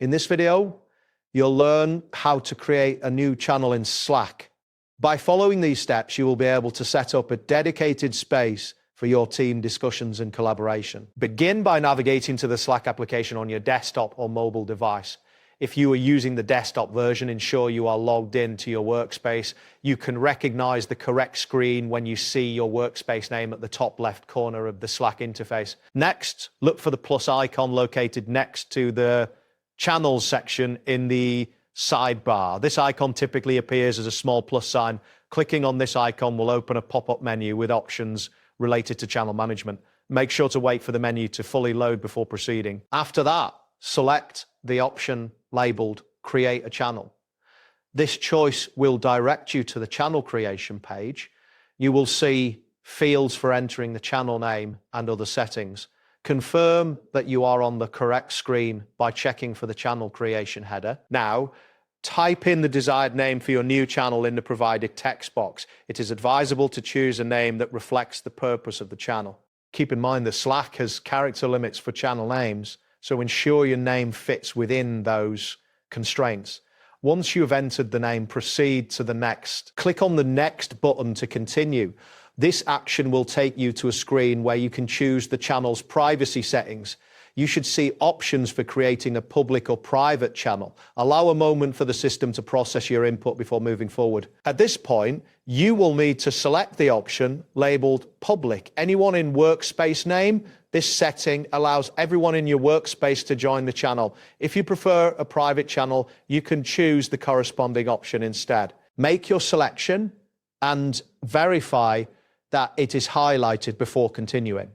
In this video, you'll learn how to create a new channel in Slack. By following these steps, you will be able to set up a dedicated space for your team discussions and collaboration. Begin by navigating to the Slack application on your desktop or mobile device. If you are using the desktop version, ensure you are logged in to your workspace. You can recognize the correct screen when you see your workspace name at the top left corner of the Slack interface. Next, look for the plus icon located next to the Channels section in the sidebar. This icon typically appears as a small plus sign. Clicking on this icon will open a pop-up menu with options related to channel management. Make sure to wait for the menu to fully load before proceeding. After that, select the option labeled Create a Channel. This choice will direct you to the channel creation page. You will see fields for entering the channel name and other settings. Confirm that you are on the correct screen by checking for the channel creation header. Now, type in the desired name for your new channel in the provided text box. It is advisable to choose a name that reflects the purpose of the channel. Keep in mind that Slack has character limits for channel names, so ensure your name fits within those constraints. Once you have entered the name, proceed to the next. Click on the Next button to continue. This action will take you to a screen where you can choose the channel's privacy settings. You should see options for creating a public or private channel. Allow a moment for the system to process your input before moving forward. At this point, you will need to select the option labeled Public. Anyone in workspace name, this setting allows everyone in your workspace to join the channel. If you prefer a private channel, you can choose the corresponding option instead. Make your selection and verify that it is highlighted before continuing.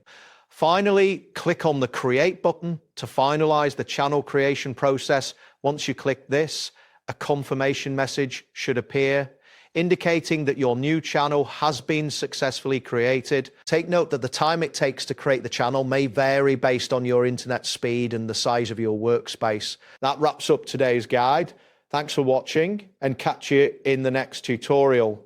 Finally, click on the Create button to finalize the channel creation process. Once you click this, a confirmation message should appear, indicating that your new channel has been successfully created. Take note that the time it takes to create the channel may vary based on your internet speed and the size of your workspace. That wraps up today's guide. Thanks for watching and catch you in the next tutorial.